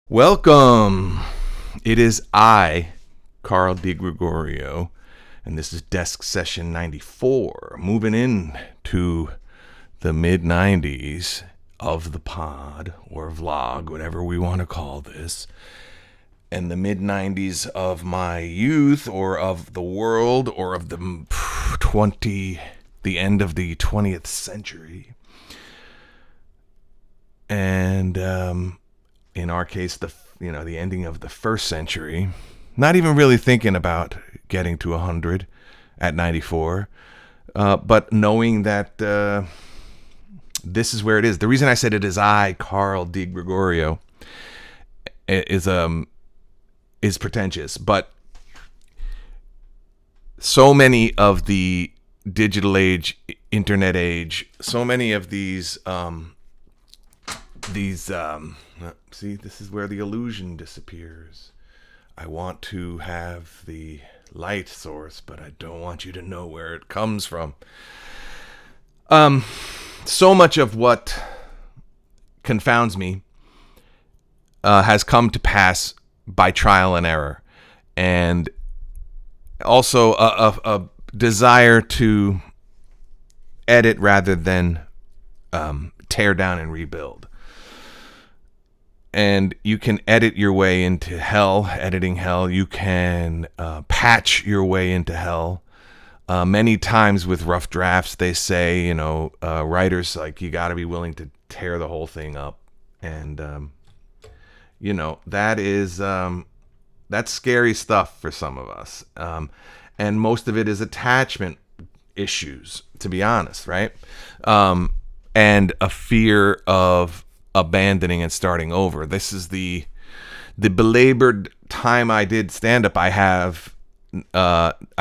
Welcome. It is I, Carl DeGregorio, and this is Desk Session 94, moving in to the mid-90s of the pod, or vlog, whatever we want to call this, and the mid-90s of my youth, or of the world, or of the end of the 20th century. And, in our case, the ending of the first century. Not even really thinking about getting to 100 at 94, but knowing that this is where it is. The reason I said it is I, Carl DeGregorio, is pretentious, but so many of the digital age, internet age, so many of these see, this is where the illusion disappears. I want to have the light source, but I don't want you to know where it comes from. So much of what confounds me has come to pass by trial and error, and also a desire to edit rather than tear down and rebuild. And you can edit your way into hell, editing hell. You can patch your way into hell. Many times with rough drafts, they say, writers, like, you got to be willing to tear the whole thing up. And, that is, that's scary stuff for some of us. And most of it is attachment issues, to be honest, right? And a fear of abandoning and starting over. This is the belabored time I did stand-up. I've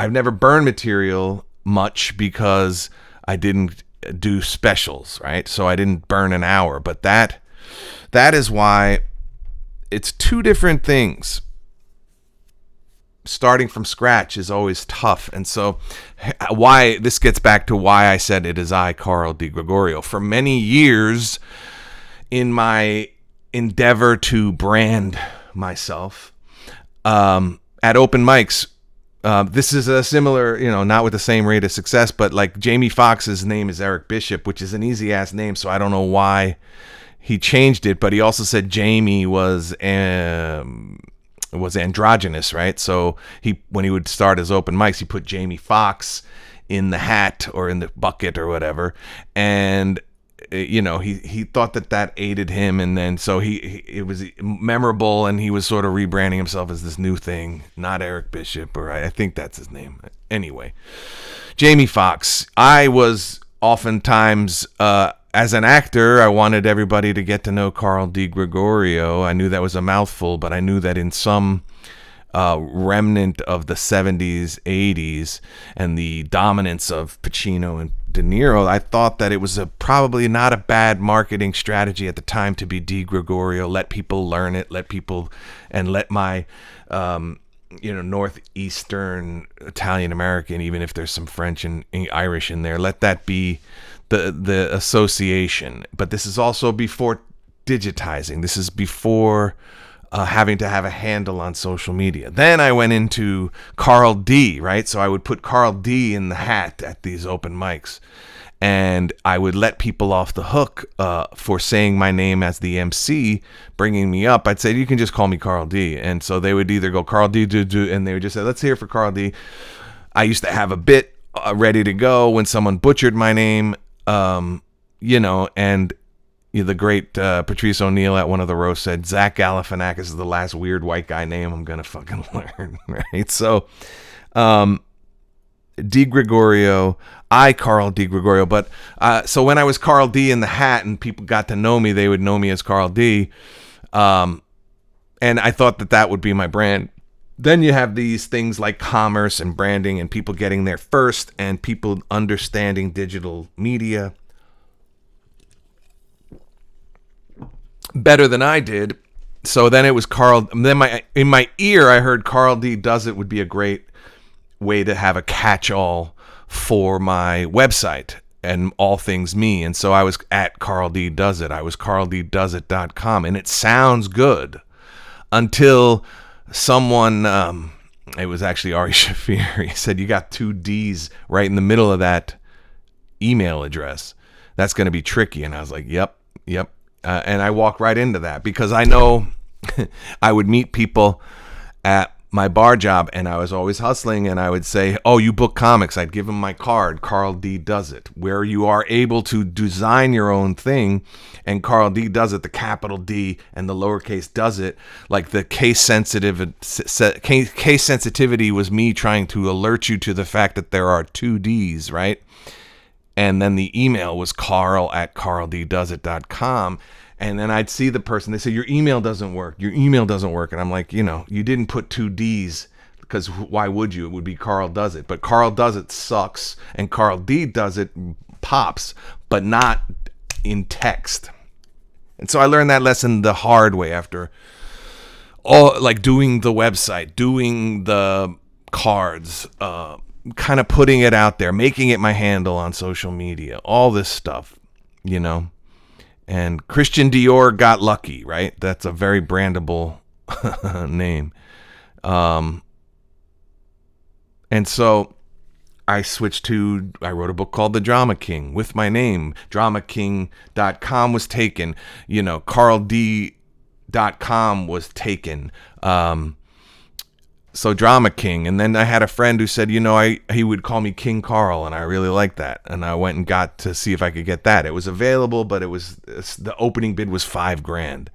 never burned material much because I didn't do specials, right? So I didn't burn an hour, but that is why it's two different things. Starting from scratch is always tough. And so why this gets back to why I said it is I, Carl DeGregorio. For many years, in my endeavor to brand myself at open mics, this is a similar, not with the same rate of success, but like Jamie Foxx's name is Eric Bishop, which is an easy ass name, so I don't know why he changed it. But he also said Jamie was androgynous, right? So when he would start his open mics, he put Jamie Foxx in the hat or in the bucket or whatever, and he thought that aided him, and then so it was memorable, and he was sort of rebranding himself as this new thing, not Eric Bishop, or I think that's his name. Anyway, Jamie Foxx. I was oftentimes, as an actor, I wanted everybody to get to know Carl DeGregorio. I knew that was a mouthful, but I knew that in some remnant of the 70s, 80s, and the dominance of Pacino and De Niro, I thought that it was probably not a bad marketing strategy at the time to be DeGregorio. Let people learn it, let my northeastern Italian American, even if there's some French and Irish in there, let that be the association. But this is also before digitizing. This is before having to have a handle on social media. Then I went into Carl D, right? So I would put Carl D in the hat at these open mics, and I would let people off the hook for saying my name as the MC, bringing me up. I'd say, you can just call me Carl D. And so they would either go Carl D, and they would just say, let's hear for Carl D. I used to have a bit ready to go when someone butchered my name, and the great Patrice O'Neill at one of the roasts said, Zach Galifianakis is the last weird white guy name I'm going to fucking learn, right? So, DeGregorio, I, Carl DeGregorio. But so when I was Carl D in the hat and people got to know me, they would know me as Carl D. And I thought that would be my brand. Then you have these things like commerce and branding and people getting there first and people understanding digital media better than I did. So then it was Carl. Then in my ear, I heard Carl D Does It would be a great way to have a catch-all for my website and all things me. And so I was at Carl D Does It. I was carlddoesit.com, and it sounds good. until someone, it was actually Ari Shafir, he said, you got 2 D's right in the middle of that email address. That's going to be tricky. And I was like, yep. And I walked right into that because I know I would meet people at my bar job and I was always hustling, and I would say, oh, you book comics. I'd give them my card, Carl D Does It, where you are able to design your own thing. And Carl D Does It, the capital D and the lowercase does it, like the case sensitivity was me trying to alert you to the fact that there are 2 D's, right? And then the email was carl@carlddoesit.com. And then I'd see the person, they say, your email doesn't work. And I'm like, you didn't put 2 D's because why would you? It would be Carl Does It. But Carl Does It sucks and Carl D Does It pops, but not in text. And so I learned that lesson the hard way after doing the website, doing the cards, kind of putting it out there, making it my handle on social media, all this stuff, And Christian Dior got lucky, right? That's a very brandable name. And so I wrote a book called The Drama King with my name. DramaKing.com was taken. CarlD.com was taken. So Drama King. And then I had a friend who said, he would call me King Carl, and I really liked that. And I went and got to see if I could get that. It was available, but the opening bid was $5,000.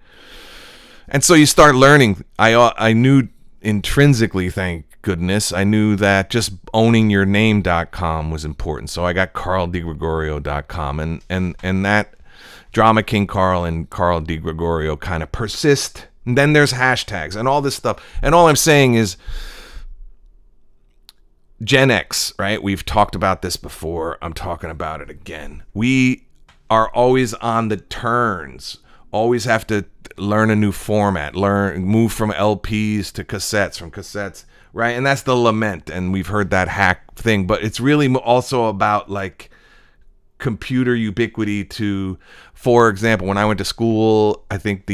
And so you start learning. I knew intrinsically, thank goodness, I knew that just owning your name.com was important. So I got DeGregorio.com, and that Drama King Carl and Carl DeGregorio kind of persist. And then there's hashtags and all this stuff. And all I'm saying is Gen X, right? We've talked about this before. I'm talking about it again. We are always on the turns, always have to learn a new format, move from LPs to cassettes, from cassettes, right? And that's the lament. And we've heard that hack thing, but it's really also about like computer ubiquity to, for example, when I went to school, I think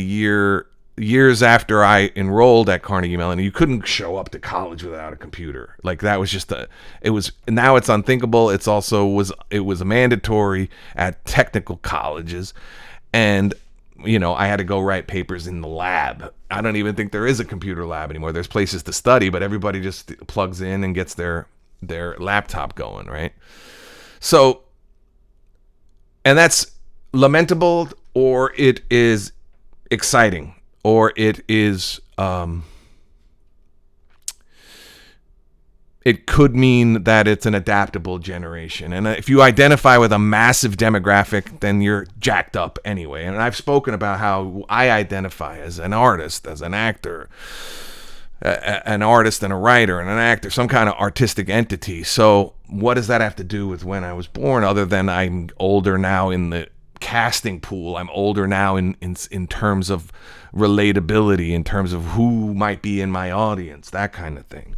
years after I enrolled at Carnegie Mellon, you couldn't show up to college without a computer. Like that was just now it's unthinkable. It was mandatory at technical colleges. And, I had to go write papers in the lab. I don't even think there is a computer lab anymore. There's places to study, but everybody just plugs in and gets their laptop going, right? So, and that's lamentable, or it is exciting. Or it is, it could mean that it's an adaptable generation. And if you identify with a massive demographic, then you're jacked up anyway. And I've spoken about how I identify as an artist, as an actor, an artist and a writer and an actor, some kind of artistic entity. So what does that have to do with when I was born, other than I'm older now in the casting pool? I'm older now in terms of relatability, in terms of who might be in my audience, that kind of thing.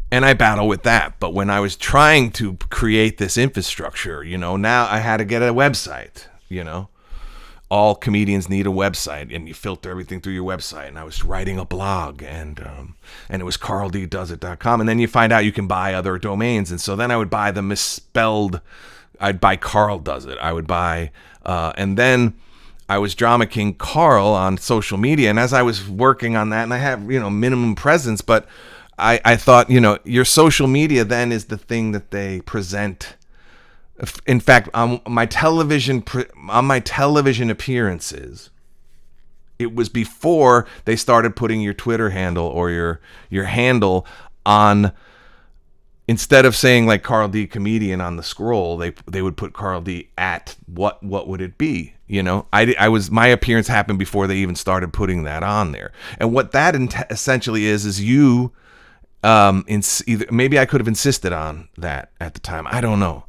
And I battle with that. But when I was trying to create this infrastructure, now I had to get a website. All comedians need a website, and you filter everything through your website. And I was writing a blog, and it was carlddoesit.com. And then you find out you can buy other domains. And so then I would buy the misspelled. I'd buy Carl Does It. I would buy, and then I was Drama King Carl on social media. And as I was working on that, and I have, minimum presence, but I thought, your social media then is the thing that they present. In fact, on my television appearances, it was before they started putting your Twitter handle or your handle on. Instead of saying like Carl D comedian on the scroll, they would put Carl D at what would it be? My appearance happened before they even started putting that on there. And what that essentially is you, maybe I could have insisted on that at the time. I don't know.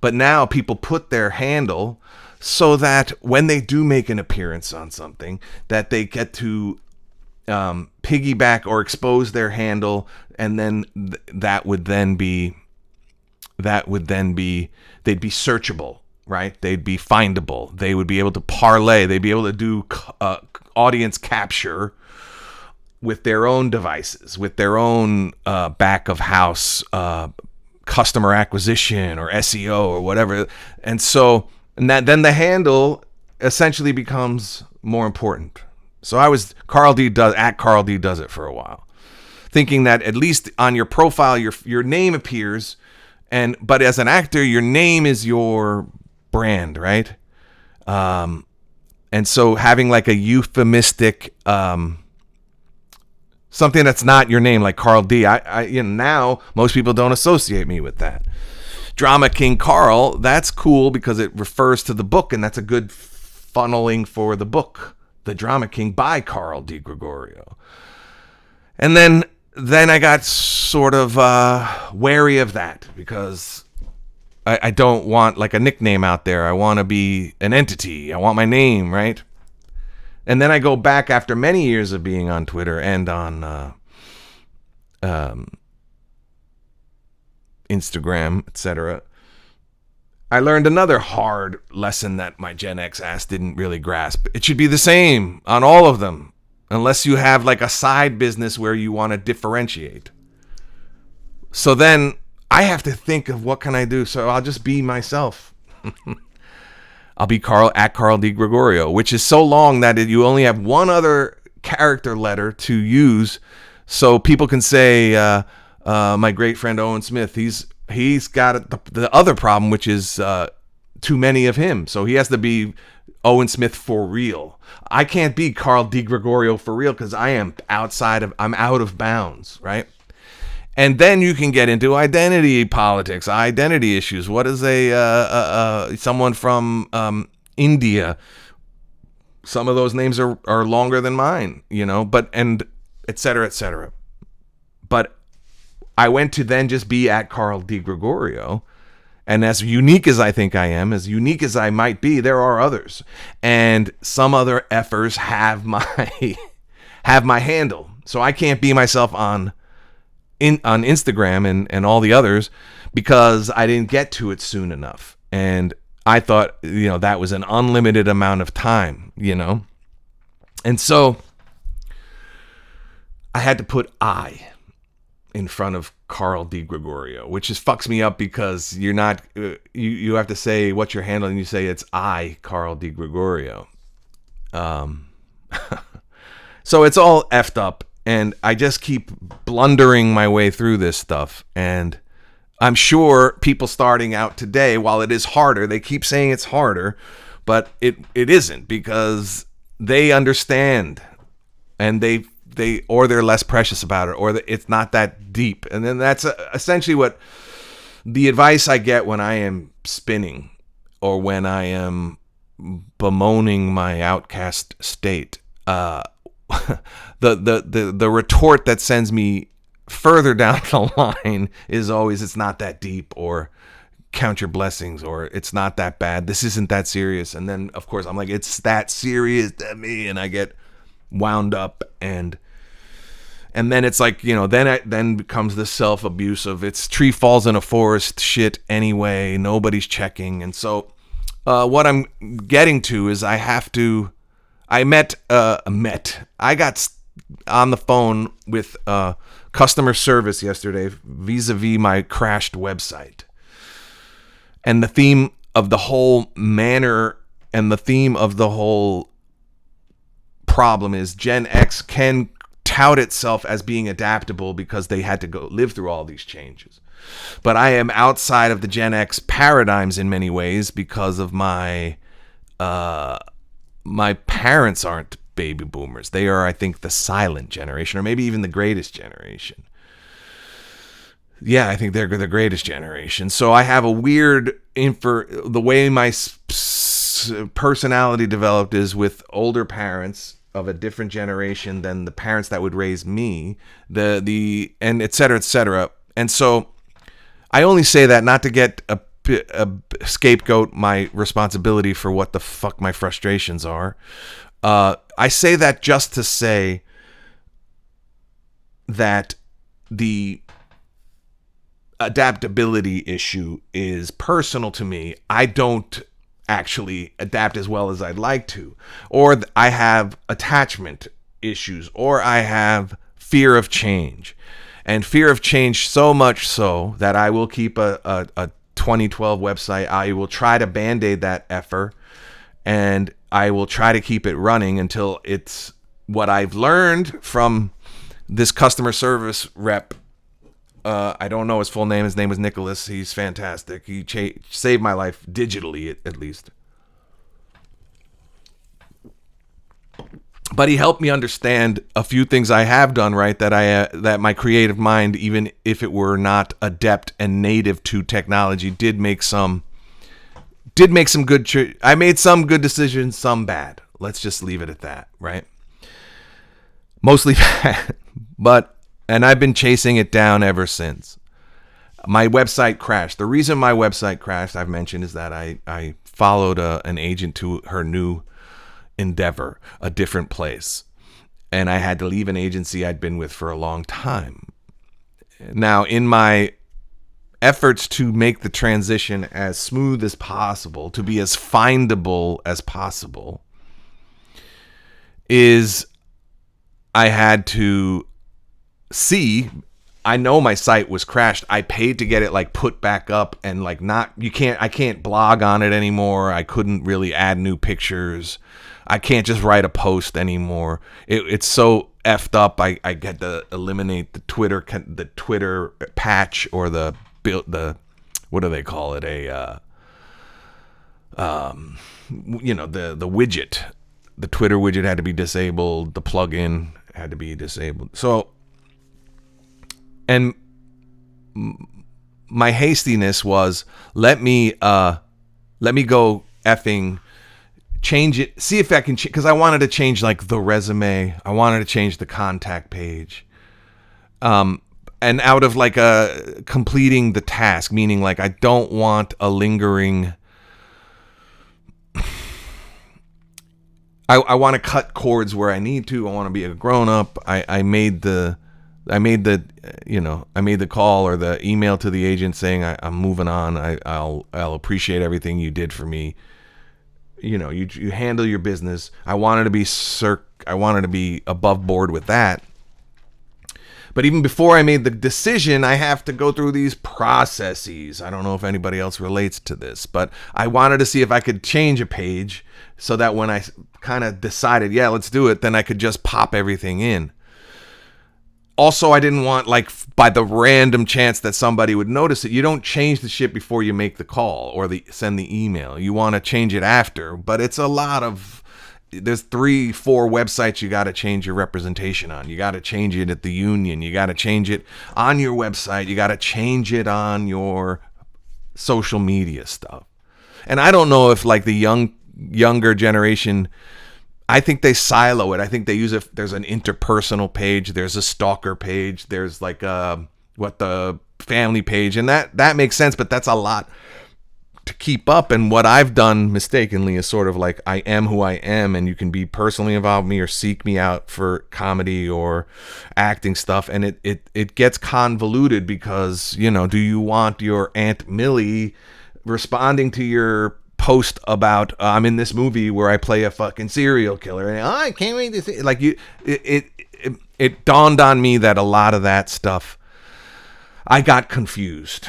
But now people put their handle so that when they do make an appearance on something, that they get to piggyback or expose their handle, and then that would then be they'd be searchable right? They'd be findable. They would be able to parlay. They'd be able to do audience capture with their own devices, with their own back of house customer acquisition or SEO or whatever. And so, then the handle essentially becomes more important. So I was Carl D does it for a while, thinking that at least on your profile your name appears, but as an actor your name is your brand, right? And so having like a euphemistic something that's not your name, like Carl D. Now most people don't associate me with that. Drama King Carl, that's cool because it refers to the book, and that's a good funneling for the book, The Drama King by Carl DeGregorio. And then I got sort of wary of that because I don't want like a nickname out there. I want to be an entity. I want my name, right? And then I go back after many years of being on Twitter and on Instagram, etc. I learned another hard lesson that my Gen X ass didn't really grasp. It should be the same on all of them, unless you have like a side business where you want to differentiate. So then I have to think of what can I do. So I'll just be myself. I'll be Carl DeGregorio, which is so long that you only have one other character letter to use, so people can say, my great friend Owen Smith, he's got the other problem, which is too many of him. So he has to be Owen Smith for real. I can't be Carl DeGregorio for real because I'm out of bounds, right? And then you can get into identity politics, identity issues. What is someone from India? Some of those names are longer than mine, and et cetera, et cetera. But I went to then just be at Carl DeGregorio. And as unique as I think I am, as unique as I might be, there are others. And some other effers have my handle. So I can't be myself on Instagram and all the others because I didn't get to it soon enough. And I thought, that was an unlimited amount of time, And so I had to put I in front of Carl DeGregorio, which just fucks me up because you're not, you have to say what's your handle and you say it's I, Carl DeGregorio. So it's all effed up. And I just keep blundering my way through this stuff. And I'm sure people starting out today, while it is harder, they keep saying it's harder, but it isn't because they understand and they're less precious about it, or it's not that deep. And then that's essentially what the advice I get when I am spinning or when I am bemoaning my outcast state. The retort that sends me further down the line is always, it's not that deep, or count your blessings, or it's not that bad, this isn't that serious. And then of course I'm like, it's that serious to me, and I get wound up, and then it's like, then becomes the self-abuse of it's tree falls in a forest shit anyway, nobody's checking. And so what I'm getting to is I got on the phone with customer service yesterday vis-a-vis my crashed website. And the theme of the whole manner and the theme of the whole problem is Gen X can tout itself as being adaptable because they had to go live through all these changes. But I am outside of the Gen X paradigms in many ways because of my parents aren't baby boomers. They are, I think, the silent generation, or maybe even the greatest generation. Yeah, I think they're the greatest generation. So I have a weird the way my personality developed is with older parents of a different generation than the parents that would raise me, and et cetera, et cetera. And so I only say that not to get a scapegoat my responsibility for what the fuck my frustrations are. I say that just to say that the adaptability issue is personal to me. I don't actually adapt as well as I'd like to, or I have attachment issues, or I have fear of change. And fear of change so much so that I will keep a 2012 website. I will try to band-aid that effort, and I will try to keep it running until it's what I've learned from this customer service rep. I don't know his full name. His name was Nicholas. He's fantastic. He saved my life digitally, at least. But he helped me understand a few things I have done right that my creative mind, even if it were not adept and native to technology, did make some good. I made some good decisions, some bad. Let's just leave it at that, right? Mostly bad, and I've been chasing it down ever since. My website crashed. The reason my website crashed, I've mentioned, is that I followed an agent to her new endeavor, a different place, and I had to leave an agency I'd been with for a long time. Now, in my efforts to make the transition as smooth as possible, to be as findable as possible, I had to see. I know my site was crashed. I paid to get it like put back up, and like I can't blog on it anymore. I couldn't really add new pictures. I can't just write a post anymore. It's so effed up. I had to eliminate the Twitter patch, or the what do they call it? The widget. The Twitter widget had to be disabled. The plugin had to be disabled. So, and my hastiness was, let me go effing change it, see if I can, because I wanted to change like the resume. I wanted to change the contact page. And out of like completing the task, meaning like I don't want a lingering, I want to cut cords where I need to. I want to be a grown up. I made the call or the email to the agent saying I'm moving on. I'll appreciate everything you did for me. You handle your business. I wanted to be above board with that. But even before I made the decision, I have to go through these processes. I don't know if anybody else relates to this, but I wanted to see if I could change a page so that when I kind of decided, yeah, let's do it, then I could just pop everything in. Also, I didn't want, like, by the random chance that somebody would notice it. You don't change the shit before you make the call or send the email. You want to change it after, but it's a lot of... There's 3-4 websites you got to change your representation on. You got to change it at the union. You got to change it on your website. You got to change it on your social media stuff. And I don't know if, like, the younger generation... I think they silo it. I think they use it. There's an interpersonal page. There's a stalker page. There's like the family page. And that makes sense, but that's a lot to keep up. And what I've done mistakenly is sort of like, I am who I am, and you can be personally involved with me or seek me out for comedy or acting stuff. And it gets convoluted because, do you want your Aunt Millie responding to your post about I'm in this movie where I play a fucking serial killer, and I can't wait to see like you. It dawned on me that a lot of that stuff I got confused,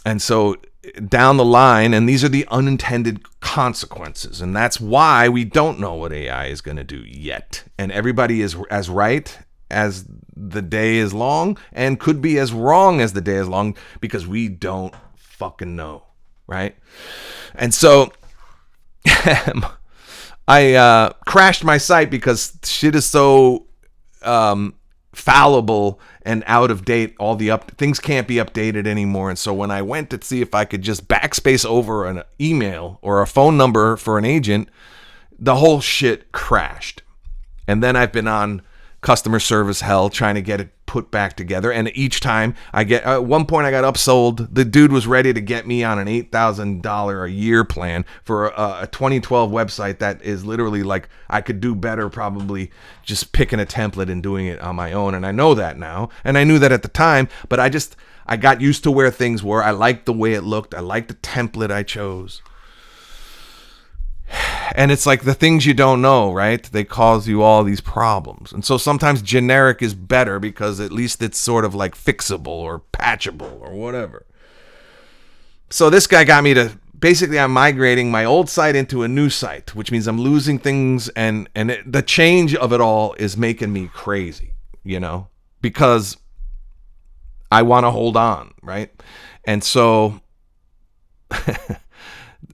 and so down the line, and these are the unintended consequences, and that's why we don't know what AI is going to do yet, and everybody is as right as the day is long, and could be as wrong as the day is long, because we don't fucking know. Right? And so I crashed my site because shit is so fallible and out of date. All the things can't be updated anymore. And so when I went to see if I could just backspace over an email or a phone number for an agent, the whole shit crashed. And then I've been on customer service hell trying to get it put back together, and each time I get at one point I got upsold. The dude was ready to get me on an $8,000 a year plan for a 2012 website that is literally like I could do better probably just picking a template and doing it on my own, and I know that now, and I knew that at the time, but I got used to where things were. I liked the way it looked. I liked the template I chose. And it's like the things you don't know, right? They cause you all these problems. And so sometimes generic is better because at least it's sort of like fixable or patchable or whatever. So this guy got me to, basically I'm migrating my old site into a new site, which means I'm losing things, and the change of it all is making me crazy, because I want to hold on, right? And so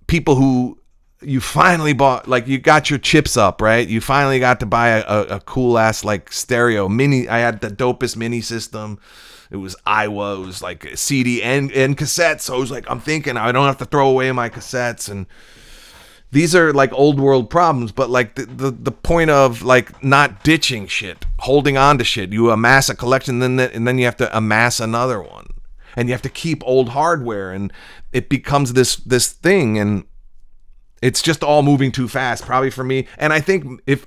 people who you finally bought, like you got your chips up, right? You finally got to buy a cool ass like stereo mini. I had the dopest mini system. It was woes, like CD and cassettes. So I was like, I'm thinking I don't have to throw away my cassettes. And these are like old world problems, but like the point of like not ditching shit, holding on to shit. You amass a collection, and then you have to amass another one, and you have to keep old hardware, and it becomes this thing, and it's just all moving too fast, probably for me. And I think if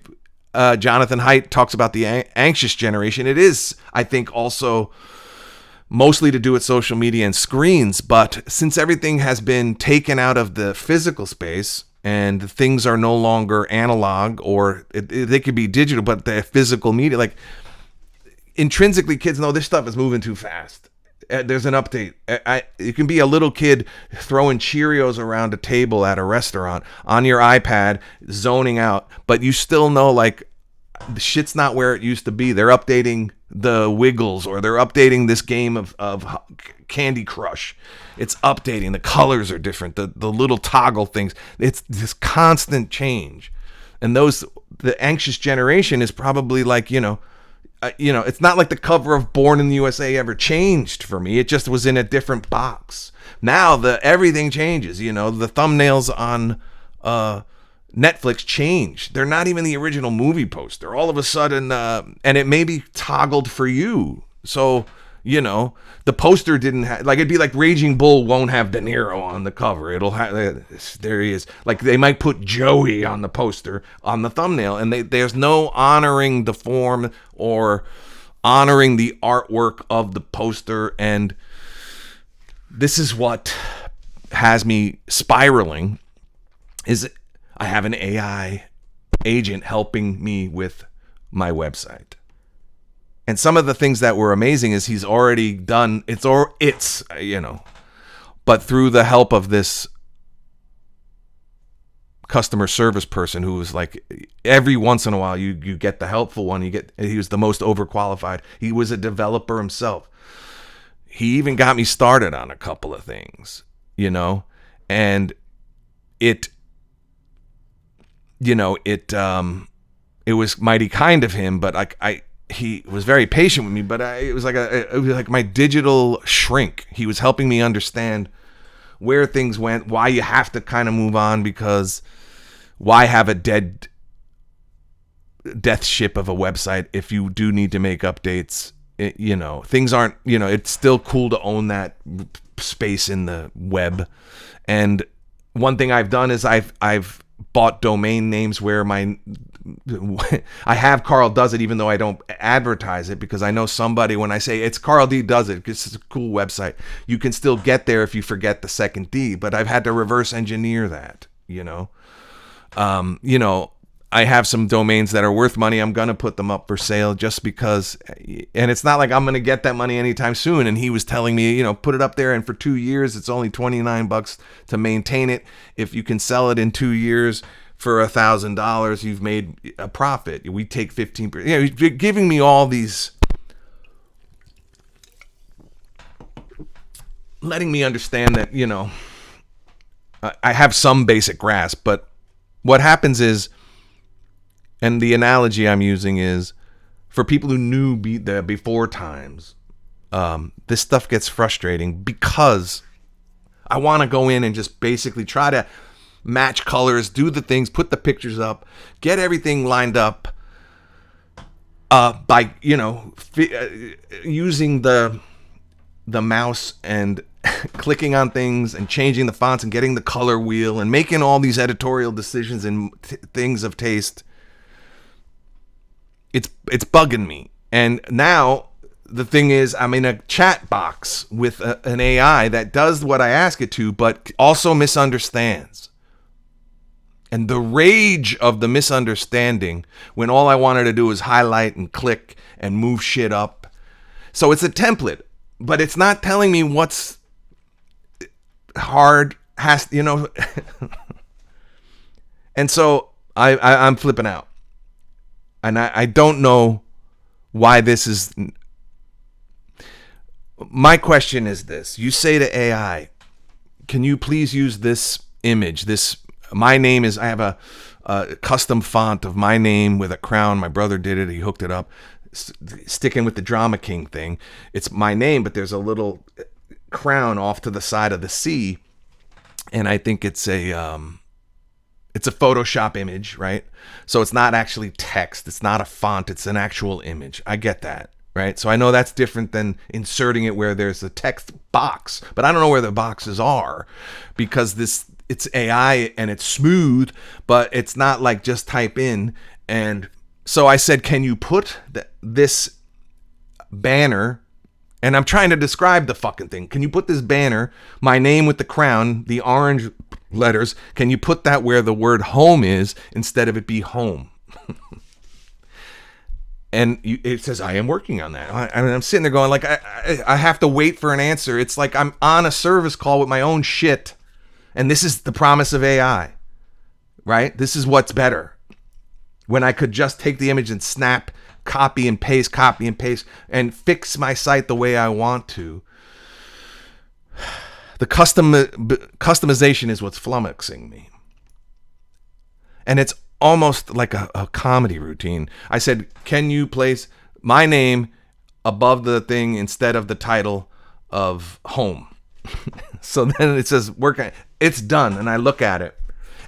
Jonathan Haidt talks about the anxious generation, it is, I think, also mostly to do with social media and screens. But since everything has been taken out of the physical space and things are no longer analog, or they could be digital, but the physical media, like intrinsically kids know this stuff is moving too fast. There's an update. You can be a little kid throwing Cheerios around a table at a restaurant on your iPad, zoning out, but you still know like the shit's not where it used to be. They're updating the Wiggles, or they're updating this game of Candy Crush. It's updating. The colors are different. The little toggle things. It's this constant change. And the anxious generation is probably like, it's not like the cover of Born in the USA ever changed for me. It just was in a different box. Now everything changes. The thumbnails on Netflix change. They're not even the original movie poster. All of a sudden, and it may be toggled for you. So, the poster didn't have, like, it'd be like Raging Bull won't have De Niro on the cover. It'll have, there he is. Like, they might put Joey on the poster, on the thumbnail, and there's no honoring the form or honoring the artwork of the poster. And this is what has me spiraling, is I have an AI agent helping me with my website. And some of the things that were amazing is he's already done, but through the help of this customer service person who was like, every once in a while you get the helpful one, he was the most overqualified. He was a developer himself. He even got me started on a couple of things, and it was mighty kind of him, but he was very patient with me, but it was like my digital shrink. He was helping me understand where things went, why you have to kind of move on, because why have a death ship of a website if you do need to make updates? Things aren't, it's still cool to own that space in the web. And one thing I've done is I've bought domain names where I have Carl Does It, even though I don't advertise it, because I know somebody, when I say it's Carl D Does It, because it's a cool website, you can still get there if you forget the second D, but I've had to reverse engineer that, I have some domains that are worth money. I'm going to put them up for sale just because, and it's not like I'm going to get that money anytime soon. And he was telling me, put it up there, and for 2 years, it's only $29 to maintain it. If you can sell it in 2 years for $1,000, you've made a profit. We take 15%. You're giving me all these, letting me understand that, I have some basic grasp, but what happens is, and the analogy I'm using is, for people who knew the before times, this stuff gets frustrating because I want to go in and just basically try to match colors, do the things, put the pictures up, get everything lined up by, using the mouse and clicking on things and changing the fonts and getting the color wheel and making all these editorial decisions and things of taste. It's bugging me. And now the thing is, I'm in a chat box with an AI that does what I ask it to, but also misunderstands. And the rage of the misunderstanding when all I wanted to do was highlight and click and move shit up. So it's a template, but it's not telling me what's hard, And so I'm flipping out. And I don't know why this is. My question is this. You say to AI, can you please use this image? My name is, I have a custom font of my name with a crown. My brother did it. He hooked it up. Sticking with the Drama King thing. It's my name, but there's a little crown off to the side of the C. And I think it's a Photoshop image, right? So it's not actually text. It's not a font. It's an actual image. I get that, right? So I know that's different than inserting it where there's a text box, but I don't know where the boxes are because it's AI and it's smooth, but it's not like just type in. And so I said, can you put this banner, and I'm trying to describe the fucking thing. Can you put this banner, my name with the crown, the orange letters, can you put that where the word home is instead of it be home? And it says, I am working on that. I'm sitting there going like, I have to wait for an answer. It's like I'm on a service call with my own shit. And this is the promise of AI, right? This is what's better. When I could just take the image and snap, copy and paste, and fix my site the way I want to. The customization is what's flummoxing me. And it's almost like a comedy routine. I said, can you place my name above the thing instead of the title of home? So then it says, it's done. And I look at it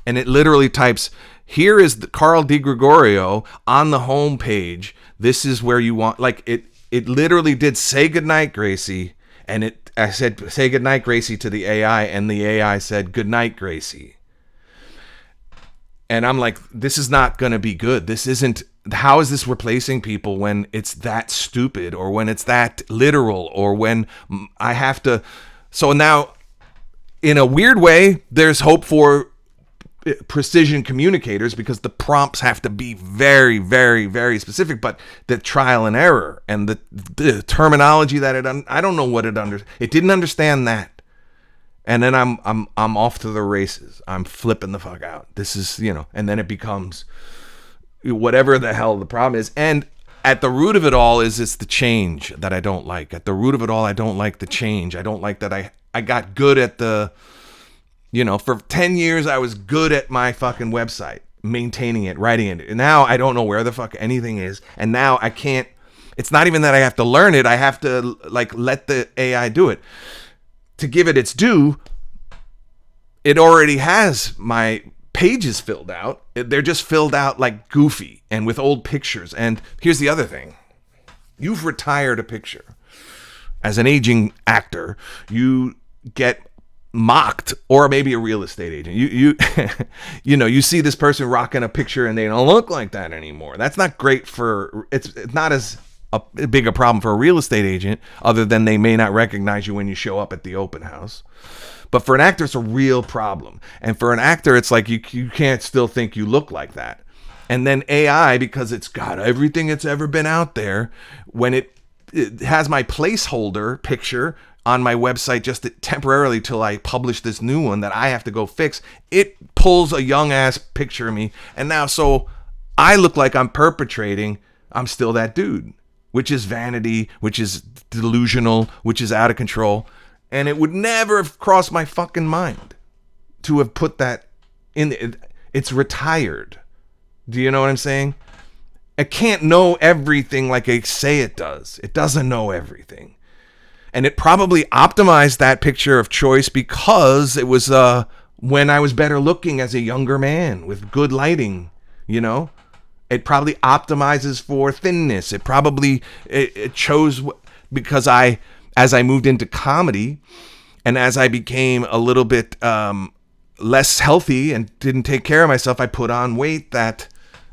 and it literally types, here is the Carl DeGregorio on the home page. This is where you want, like it literally did say goodnight, Gracie. And I said, say goodnight, Gracie, to the AI. And the AI said, goodnight, Gracie. And I'm like, this is not going to be good. How is this replacing people when it's that stupid or when it's that literal or when I have to. So now, in a weird way, there's hope for precision communicators because the prompts have to be very, very, very specific, but the trial and error and the terminology that I don't know what it didn't understand that. And then I'm off to the races. I'm flipping the fuck out. This is, and then it becomes whatever the hell the problem is. And at the root of it all it's the change that I don't like. At the root of it all, I don't like the change. I don't like that I got good at for 10 years, I was good at my fucking website, maintaining it, writing it. And now I don't know where the fuck anything is. And now I can't, it's not even that I have to learn it. I have to let the AI do it. To give it its due, it already has my pages filled out. They're just filled out like goofy and with old pictures. And here's the other thing. You've retired a picture. As an aging actor, you get mocked, or maybe a real estate agent. You see this person rocking a picture and they don't look like that anymore. That's not great it's not as big a problem for a real estate agent, other than they may not recognize you when you show up at the open house. But for an actor, it's a real problem. And for an actor, it's like you can't still think you look like that. And then AI, because it's got everything that's ever been out there, when it has my placeholder picture on my website just temporarily till I publish this new one that I have to go fix, it pulls a young ass picture of me. And now, so I look like I'm perpetrating, I'm still that dude, which is vanity, which is delusional, which is out of control. And it would never have crossed my fucking mind to have put that in. It's retired. Do you know what I'm saying? It can't know everything like I say it does. It doesn't know everything. And it probably optimized that picture of choice because it was when I was better looking as a younger man with good lighting, It probably optimizes for thinness. It probably it chose because as I moved into comedy and as I became a little bit less healthy and didn't take care of myself, I put on weight that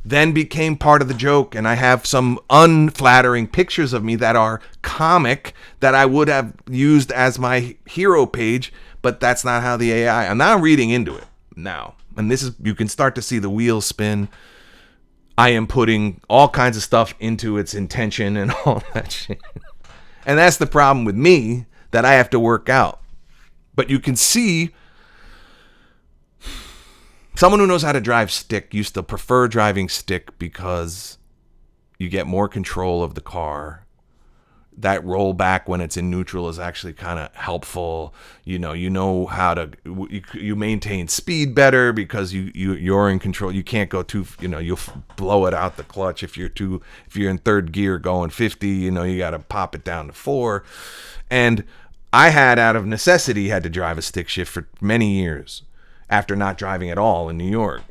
then became part of the joke. And I have some unflattering pictures of me that are comic that I would have used as my hero page, but that's not how the AI, I'm now reading into it now. and this is, you can start to see the wheels spin. I am putting all kinds of stuff into its intention and all that shit. And that's the problem with me that I have to work out. But you can see someone who knows how to drive stick used to prefer driving stick because you get more control of the car. That rollback when it's in neutral is actually kind of helpful. You know how to, you maintain speed better because you're in control. You can't go too, you'll blow it out the clutch if you're in third gear going 50, you got to pop it down to 4. And I had, out of necessity, had to drive a stick shift for many years after not driving at all in New York.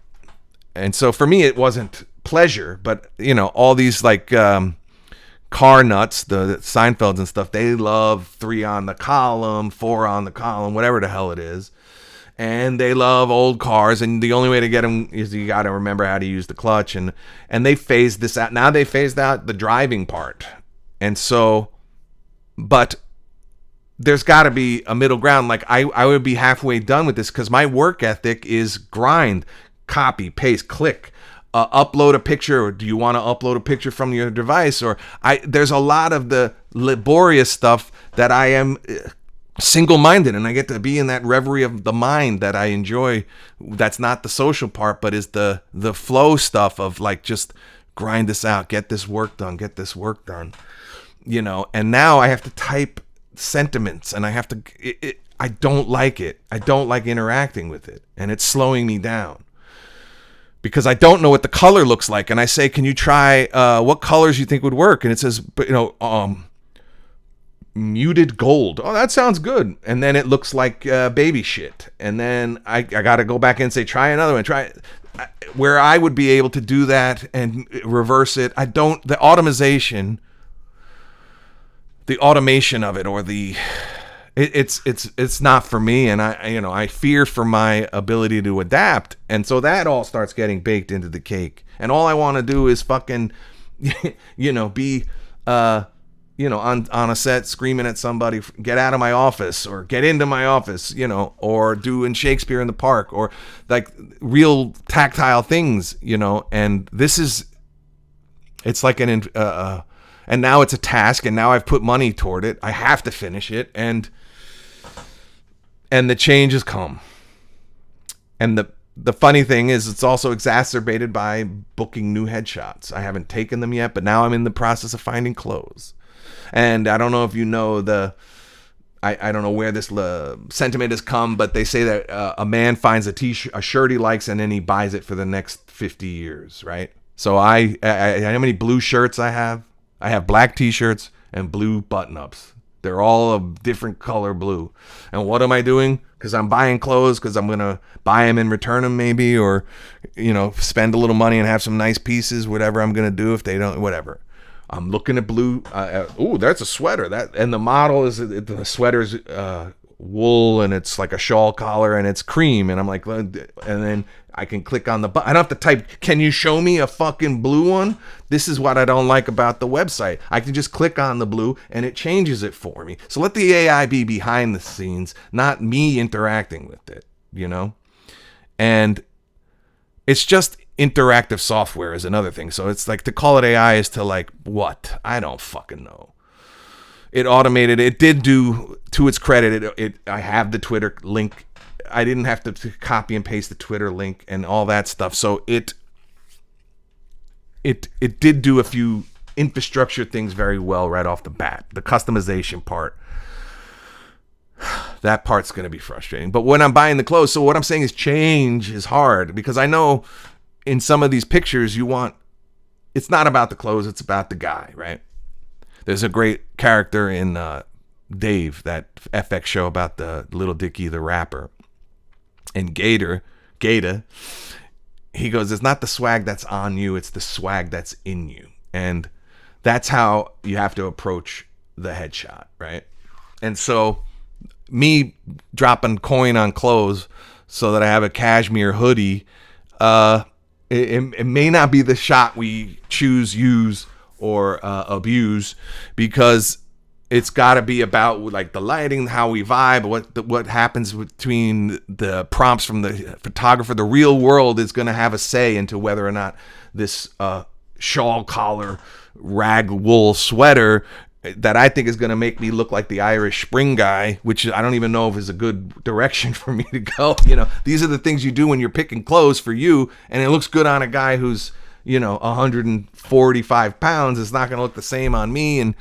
And so for me, it wasn't pleasure, but all these like, car nuts, the Seinfelds and stuff, they love 3 on the column, 4 on the column, whatever the hell it is. And they love old cars, and the only way to get them is you got to remember how to use the clutch. And they phased this out. Now they phased out the driving part. And so, but there's got to be a middle ground. Like I would be halfway done with this because my work ethic is grind, copy, paste, click. Upload a picture, or do you want to upload a picture from your device? Or there's a lot of the laborious stuff that I am single-minded, and I get to be in that reverie of the mind that I enjoy. That's not the social part, but is the flow stuff of like, just grind this out, get this work done. And now I have to type sentiments, and I have to, I don't like it. I don't like interacting with it, and it's slowing me down. Because I don't know what the color looks like. And I say, can you try what colors you think would work? And it says, muted gold. Oh, that sounds good. And then it looks like baby shit. And then I got to go back and say, try another one. Try where I would be able to do that and reverse it. The automation of it, or it's not for me, and I fear for my ability to adapt, and so that all starts getting baked into the cake. And all I want to do is fucking, be, on a set screaming at somebody, get out of my office, or get into my office, or doing Shakespeare in the Park, or like real tactile things, And this is, it's like and now it's a task, and now I've put money toward it. I have to finish it, and the change has come. And the funny thing is, it's also exacerbated by booking new headshots. I haven't taken them yet, but now I'm in the process of finding clothes. And I don't know if you know I don't know where this sentiment has come, but they say that a man finds a shirt he likes, and then he buys it for the next 50 years, right? So I how many blue shirts I have? I have black t-shirts and blue button-ups. They're all of different color blue. And what am I doing? Because I'm buying clothes, because I'm going to buy them and return them maybe, or, spend a little money and have some nice pieces, whatever I'm going to do if they don't, whatever. I'm looking at blue. That's a sweater. And the model is, the sweater's wool, and it's like a shawl collar, and it's cream. And I'm like, and then I can click on the button. I don't have to type, can you show me a fucking blue one? This is what I don't like about the website. I can just click on the blue and it changes it for me. So let the AI be behind the scenes, not me interacting with it, And it's just interactive software is another thing. So it's like, to call it AI is to like, what? I don't fucking know. It automated. It did do, to its credit, I have the Twitter link. I didn't have to copy and paste the Twitter link and all that stuff. So it did do a few infrastructure things very well right off the bat. The customization part, that part's going to be frustrating. But when I'm buying the clothes, so what I'm saying is change is hard, because I know in some of these pictures it's not about the clothes, it's about the guy, right? There's a great character in Dave, that FX show about the Little Dicky the rapper. And Gator, he goes, it's not the swag that's on you, it's the swag that's in you. And that's how you have to approach the headshot, right? And so me dropping coin on clothes so that I have a cashmere hoodie, it may not be the shot we choose, use, or abuse, because it's got to be about like the lighting, how we vibe, what happens between the prompts from the photographer. The real world is going to have a say into whether or not this shawl collar rag wool sweater that I think is going to make me look like the Irish Spring guy, which I don't even know if is a good direction for me to go. You know, these are the things you do when you're picking clothes for you, and it looks good on a guy who's, 145 pounds. It's not going to look the same on me, and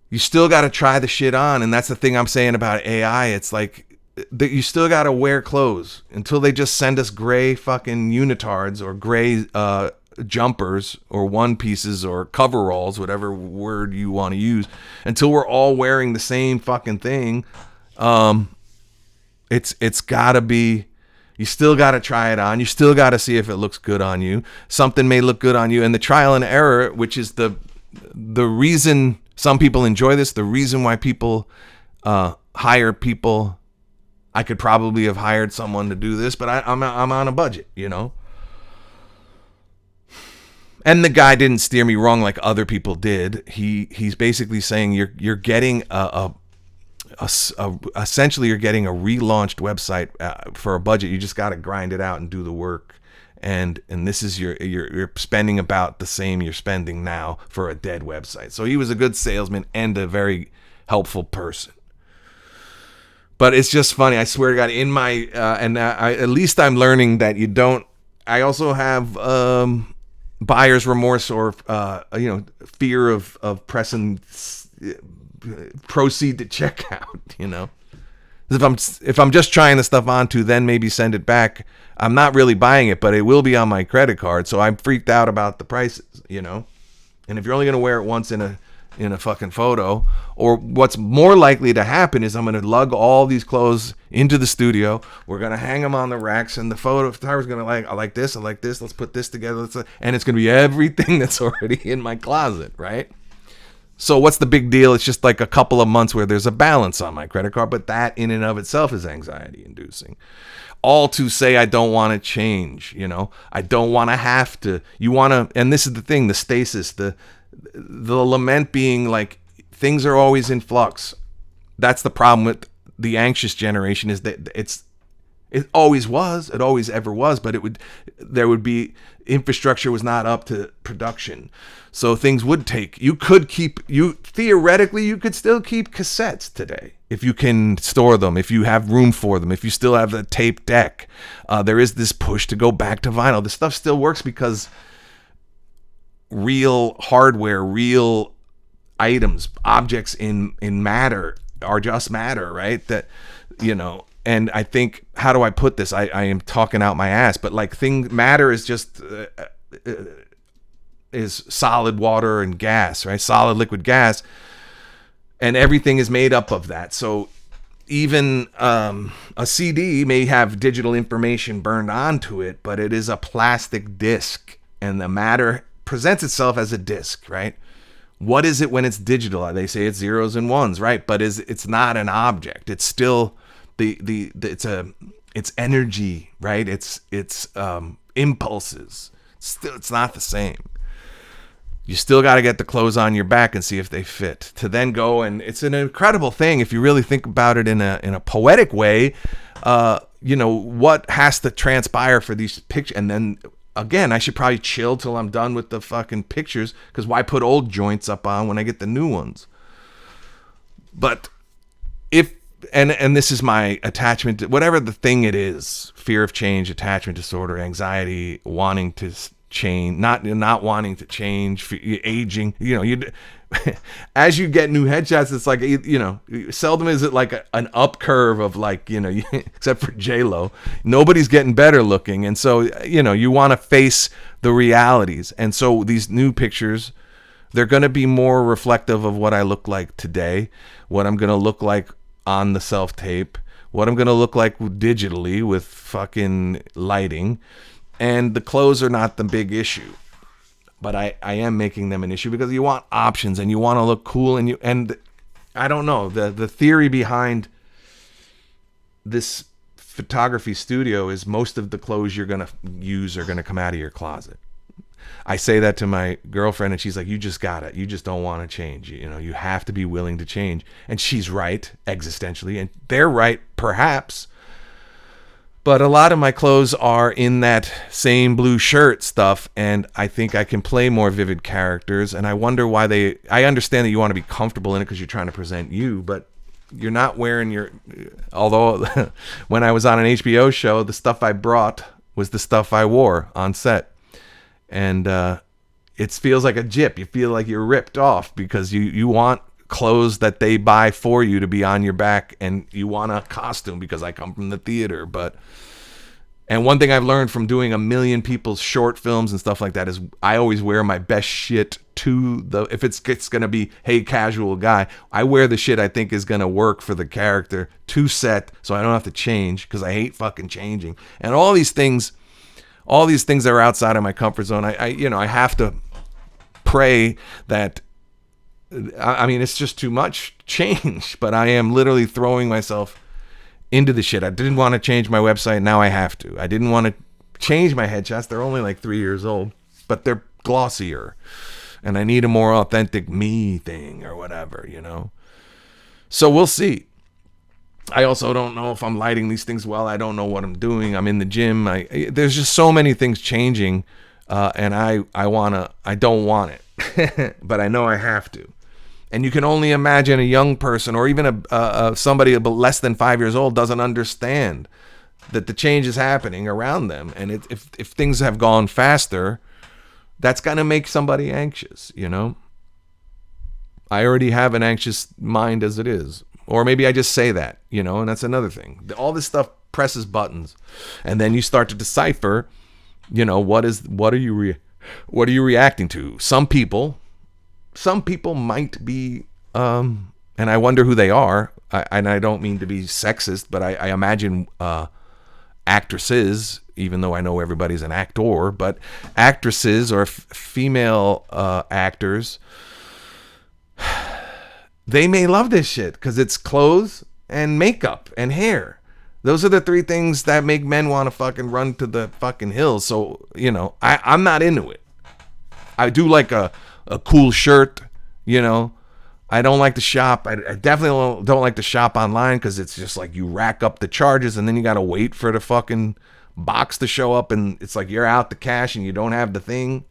you still got to try the shit on. And that's the thing I'm saying about AI. It's like that you still got to wear clothes until they just send us gray fucking unitards or gray jumpers or one pieces or coveralls, whatever word you want to use, until we're all wearing the same fucking thing. It's got to be, you still got to try it on. You still got to see if it looks good on you. Something may look good on you. And the trial and error, which is the reason some people enjoy this, the reason why people hire people. I could probably have hired someone to do this, but I'm on a budget, And the guy didn't steer me wrong like other people did. He's basically saying you're getting essentially you're getting a relaunched website for a budget. You just got to grind it out and do the work. And this is you're spending about the same you're spending now for a dead website. So he was a good salesman and a very helpful person. But it's just funny. I swear to God, in my at least I'm learning that you don't. I also have buyer's remorse or fear of pressing proceed to checkout. If I'm just trying the stuff on to then maybe send it back, I'm not really buying it, but it will be on my credit card, so I'm freaked out about the prices. And if you're only going to wear it once in a fucking photo, or what's more likely to happen is I'm going to lug all these clothes into the studio. We're going to hang them on the racks, and the photographer's going to I like this, let's put this together, and it's going to be everything that's already in my closet, right? So what's the big deal? It's just like a couple of months where there's a balance on my credit card, but that in and of itself is anxiety inducing. All to say I don't want to change, I don't want to have to. You want to, and this is the thing, the stasis, the lament being like things are always in flux. That's the problem with the anxious generation, is that it always was, it always ever was, but there would be infrastructure was not up to production. So things would take, theoretically, you could still keep cassettes today if you can store them, if you have room for them, if you still have the tape deck. There is this push to go back to vinyl. This stuff still works because real hardware, real items, objects in matter are just matter, right? That, and I think, how do I put this? I am talking out my ass, but like matter is just is solid water and gas, right? Solid liquid gas, and everything is made up of that. So even a CD may have digital information burned onto it, but it is a plastic disc, and the matter presents itself as a disc, right? What is it when it's digital? They say it's zeros and ones, right? But it's not an object. It's still it's energy, right? It's impulses. It's not the same. You still got to get the clothes on your back and see if they fit, to then go, and it's an incredible thing if you really think about it in a poetic way. What has to transpire for these pictures, and then again, I should probably chill till I'm done with the fucking pictures, because why put old joints up on when I get the new ones? But and this is my attachment to whatever the thing it is, fear of change, attachment disorder, anxiety, wanting to change, not wanting to change, aging, as you get new headshots, it's like, seldom is it like an up curve of like, except for J-Lo, nobody's getting better looking. And so, you want to face the realities. And so these new pictures, they're going to be more reflective of what I look like today, what I'm going to look like on the self-tape, what I'm going to look like digitally with fucking lighting. And the clothes are not the big issue, but I am making them an issue because you want options and you want to look cool, and I don't know, the theory behind this photography studio is most of the clothes you're going to use are going to come out of your closet. I say that to my girlfriend, and she's like, you just don't want to change. You have to be willing to change. And she's right, existentially, and they're right, perhaps. But a lot of my clothes are in that same blue shirt stuff, and I think I can play more vivid characters, and I wonder why I understand that you want to be comfortable in it because you're trying to present you, but you're not wearing although when I was on an HBO show, the stuff I brought was the stuff I wore on set. And it feels like a gyp. You feel like you're ripped off because you want clothes that they buy for you to be on your back, and you want a costume because I come from the theater. And one thing I've learned from doing a million people's short films and stuff like that is I always wear my best shit if it's going to be, hey, casual guy, I wear the shit I think is going to work for the character to set, so I don't have to change, because I hate fucking changing. And all these things that are outside of my comfort zone, I have to pray that, I mean, it's just too much change, but I am literally throwing myself into the shit. I didn't want to change my website. Now I have to. I didn't want to change my headshots. They're only like 3 years old, but they're glossier, and I need a more authentic me thing or whatever, So we'll see. I also don't know if I'm lighting these things well. I don't know what I'm doing. I'm in the gym. There's just so many things changing, and I don't want it, but I know I have to. And you can only imagine a young person, or even somebody less than 5 years old, doesn't understand that the change is happening around them. And if things have gone faster, that's going to make somebody anxious, I already have an anxious mind as it is. Or maybe I just say that, and that's another thing. All this stuff presses buttons. And then you start to decipher, what are you reacting to? Some people might be, and I wonder who they are. And I don't mean to be sexist, but I imagine actresses, even though I know everybody's an actor, but actresses or female actors, they may love this shit because it's clothes and makeup and hair. Those are the three things that make men want to fucking run to the fucking hills. So, I'm not into it. I do like a cool shirt, I don't like to shop. I definitely don't like to shop online because it's just like you rack up the charges and then you got to wait for the fucking box to show up, and it's like you're out the cash and you don't have the thing.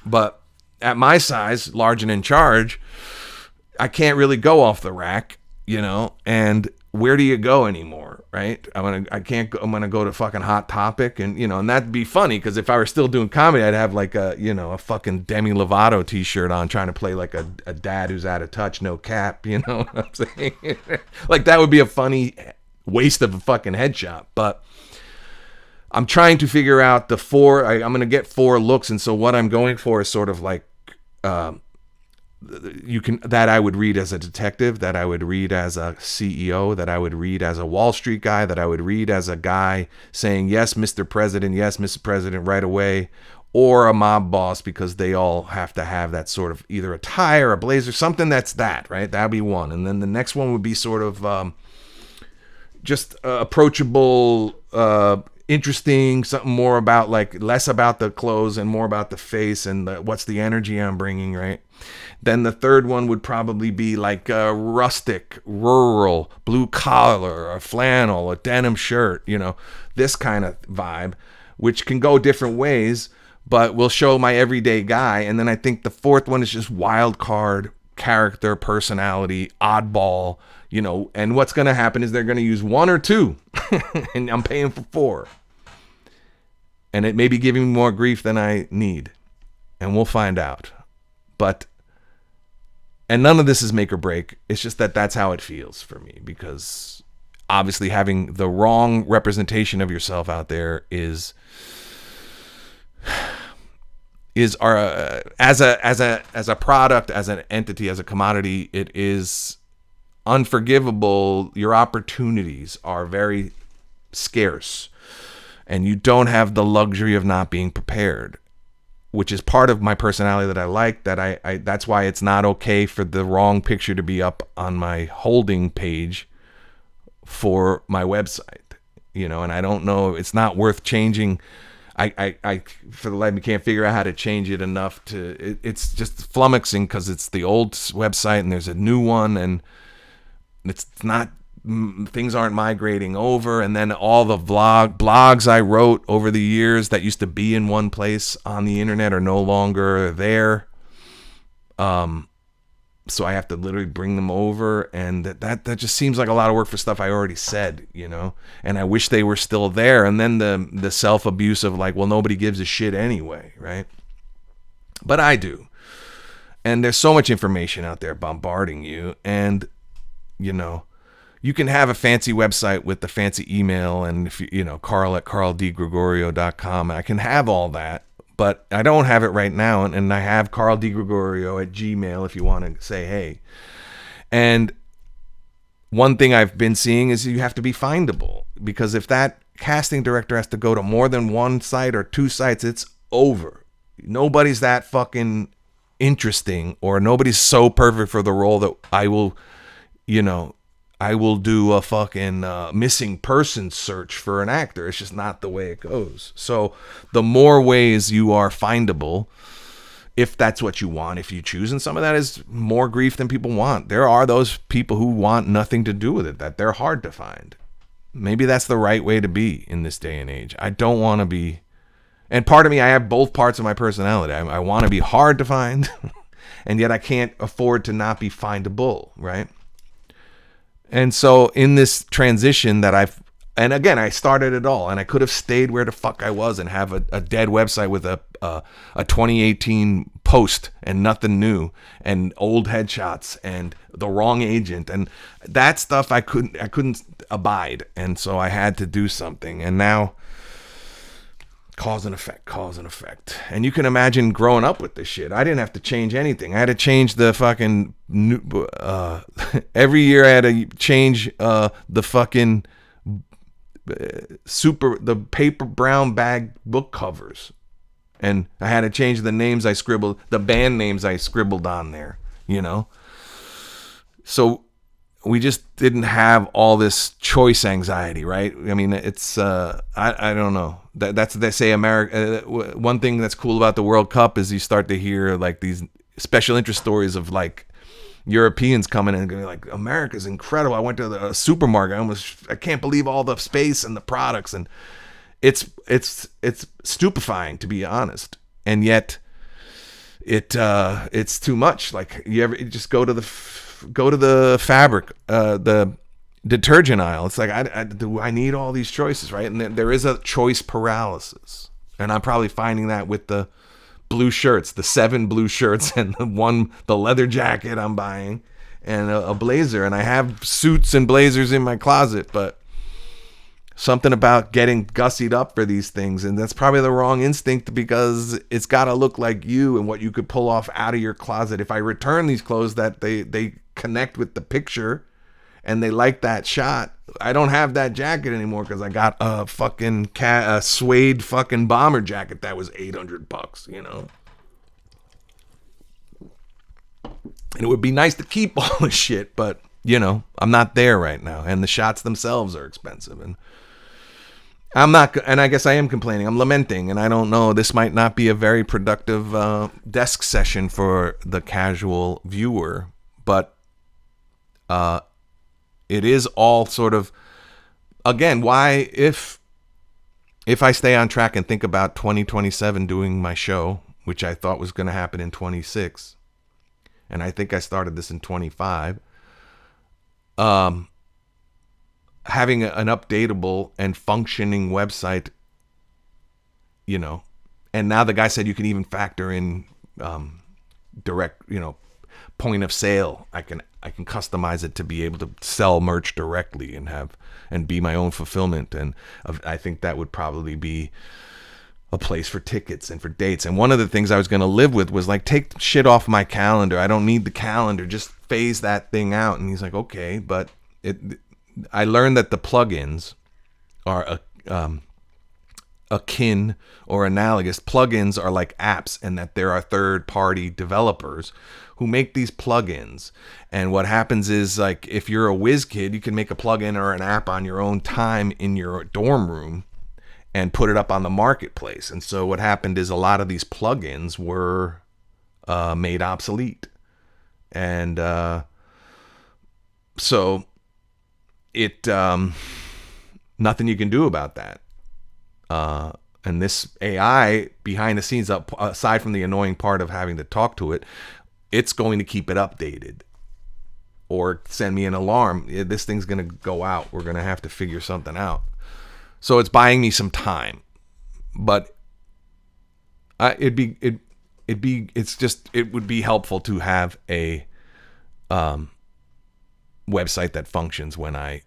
But at my size, large and in charge, I can't really go off the rack, and where do you go anymore, right? I'm gonna go to fucking Hot Topic, and and that'd be funny because if I were still doing comedy, I'd have like a fucking Demi Lovato t-shirt on, trying to play like a dad who's out of touch, no cap, what I'm saying? Like that would be a funny waste of a fucking headshot. But I'm trying to figure out the four. I'm gonna get 4 looks, and so what I'm going for is sort of like that I would read as a detective, that I would read as a CEO, that I would read as a Wall Street guy, that I would read as a guy saying, yes, Mr. President, yes, Mr. President, right away, or a mob boss, because they all have to have that sort of either a tie or a blazer, something that's that, right? That'd be one. And then the next one would be sort of just approachable, interesting, something more about less about the clothes and more about the face and what's the energy I'm bringing, right? Then the third one would probably be like a rustic, rural, blue collar, a flannel, a denim shirt, this kind of vibe, which can go different ways, but will show my everyday guy. And then I think the fourth one is just wild card, character, personality, oddball, and what's going to happen is they're going to use 1 or 2 and I'm paying for 4. And it may be giving me more grief than I need. And we'll find out. And none of this is make or break. It's just that that's how it feels for me, because obviously having the wrong representation of yourself out there is our as a product, as an entity, as a commodity, it is unforgivable. Your opportunities are very scarce, and you don't have the luxury of not being prepared, which is part of my personality that I like. That's why it's not okay for the wrong picture to be up on my holding page for my website, and I don't know, it's not worth changing. I for the life of me can't figure out how to change it enough to. It's just flummoxing because it's the old website and there's a new one and it's not. Things aren't migrating over, and then all the blogs I wrote over the years that used to be in one place on the internet are no longer there. So I have to literally bring them over, and that just seems like a lot of work for stuff I already said, you know. And I wish they were still there. And then the self abuse of like, well, nobody gives a shit anyway, right? But I do. And there's so much information out there bombarding you, and you know. You can have a fancy website with the fancy email and if you know carl@carldegregorio.com. I can have all that, but I don't have it right now. And I have carldegregorio@gmail if you want to say hey. And one thing I've been seeing is you have to be findable, because if that casting director has to go to more than one site or two sites, it's over. Nobody's that fucking interesting, or nobody's so perfect for the role that I will, you know, I will do a fucking missing person search for an actor. It's just not the way it goes. So the more ways you are findable, if that's what you want, if you choose, and some of that is more grief than people want. There are those people who want nothing to do with it, that they're hard to find. Maybe that's the right way to be in this day and age. I don't want to be, and part of me, I have both parts of my personality. I want to be hard to find, and yet I can't afford to not be findable, right? And so in this transition that and again, I started it all, and I could have stayed where the fuck I was and have a dead website with a 2018 post and nothing new and old headshots and the wrong agent and that stuff I couldn't abide. And so I had to do something, and now cause and effect. And you can imagine growing up with this shit. I didn't have to change anything. I had to change the fucking every year I had to change the fucking the paper brown bag book covers, and I had to change the names I scribbled, the band names I scribbled on there, you know. So we just didn't have all this choice anxiety, right? I mean, it's I don't know. That's they say America. One thing that's cool about the World Cup is you start to hear like these special interest stories of like Europeans coming in and going like, America's incredible. I went to the supermarket. I can't believe all the space and the products, and it's stupefying, to be honest. And yet it's too much. Like you just go to the fabric, the detergent aisle. It's like, I need all these choices, right? And there is a choice paralysis, and I'm probably finding that with the blue shirts, the 7 blue shirts, and the leather jacket I'm buying, and a blazer. And I have suits and blazers in my closet, but something about getting gussied up for these things, and that's probably the wrong instinct, because it's got to look like you and what you could pull off out of your closet. If I return these clothes that they connect with the picture and they like that shot, I don't have that jacket anymore because I got a fucking a suede fucking bomber jacket that was $800, you know. And it would be nice to keep all this shit, but you know, I'm not there right now, and the shots themselves are expensive, and I'm not, and I guess I am complaining. I'm lamenting, and I don't know. This might not be a very productive desk session for the casual viewer, but it is all sort of, again, why if I stay on track and think about 2027 doing my show, which I thought was going to happen in 26, and I think I started this in 25, having an updatable and functioning website, you know, and now the guy said you can even factor in direct, you know, point of sale. I can customize it to be able to sell merch directly and be my own fulfillment. And I think that would probably be a place for tickets and for dates. And one of the things I was going to live with was like, take shit off my calendar. I don't need the calendar. Just phase that thing out. And he's like, okay, but I learned that the plugins are akin or analogous. Plugins are like apps, and that there are third-party developers who make these plugins. And what happens is, like, if you're a whiz kid, you can make a plugin or an app on your own time in your dorm room, and put it up on the marketplace. And so what happened is a lot of these plugins were made obsolete. And so it nothing you can do about that. And this AI behind the scenes, aside from the annoying part of having to talk to it, it's going to keep it updated or send me an alarm. This thing's going to go out. We're going to have to figure something out. So it's buying me some time, but it would be helpful to have a website that functions when I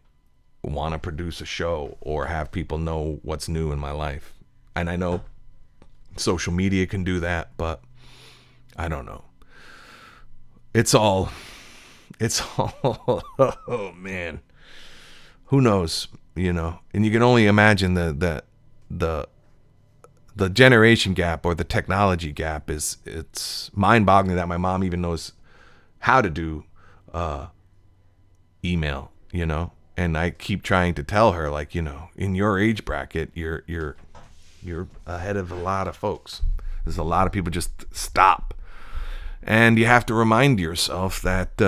want to produce a show or have people know what's new in my life. And I know social media can do that, but I don't know. It's all oh man, who knows, and you can only imagine the generation gap or the technology gap it's mind-boggling that my mom even knows how to do email, and I keep trying to tell her, like, in your age bracket, you're ahead of a lot of folks. There's a lot of people just stop. And you have to remind yourself that,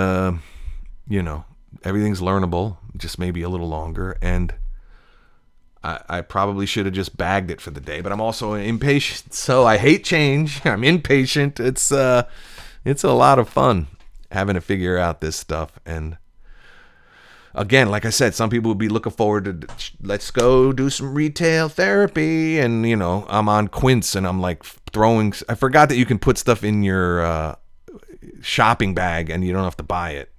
everything's learnable, just maybe a little longer. And I probably should have just bagged it for the day, but I'm also impatient. So I hate change. I'm impatient. It's a lot of fun having to figure out this stuff. And again, like I said, some people would be looking forward to, let's go do some retail therapy. And, I'm on Quince and I'm like I forgot that you can put stuff in your shopping bag and you don't have to buy it,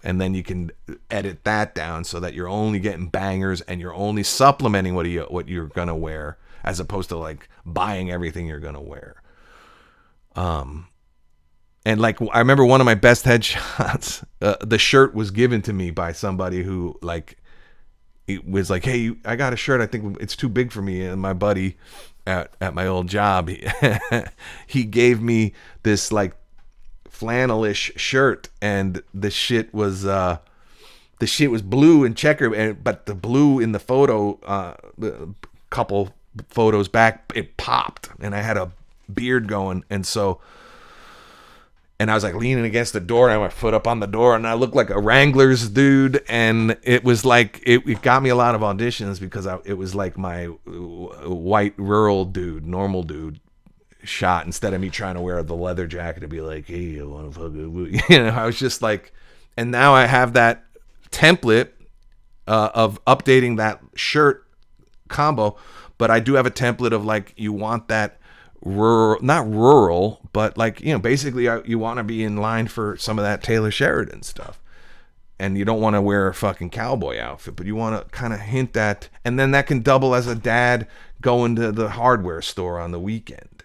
and then you can edit that down so that you're only getting bangers and you're only supplementing what you're going to wear, as opposed to like buying everything you're going to wear. And like, I remember one of my best headshots, the shirt was given to me by somebody who, like, it was like, hey, I got a shirt. I think it's too big for me. And my buddy at my old job, he gave me this like flannelish shirt, and the shit was blue and checkered, but the blue in the photo, a couple photos back, it popped, and I had a beard going, and I was like leaning against the door, and I had my foot up on the door, and I looked like a Wranglers dude. And it was like, it got me a lot of auditions because it was like my white rural dude, normal dude shot, instead of me trying to wear the leather jacket to be like, hey, I want to fuck. I was just like, and now I have that template of updating that shirt combo, but I do have a template of like, you want that rural, not rural, but like, basically you want to be in line for some of that Taylor Sheridan stuff, and you don't want to wear a fucking cowboy outfit, but you want to kind of hint at, and then that can double as a dad going to the hardware store on the weekend,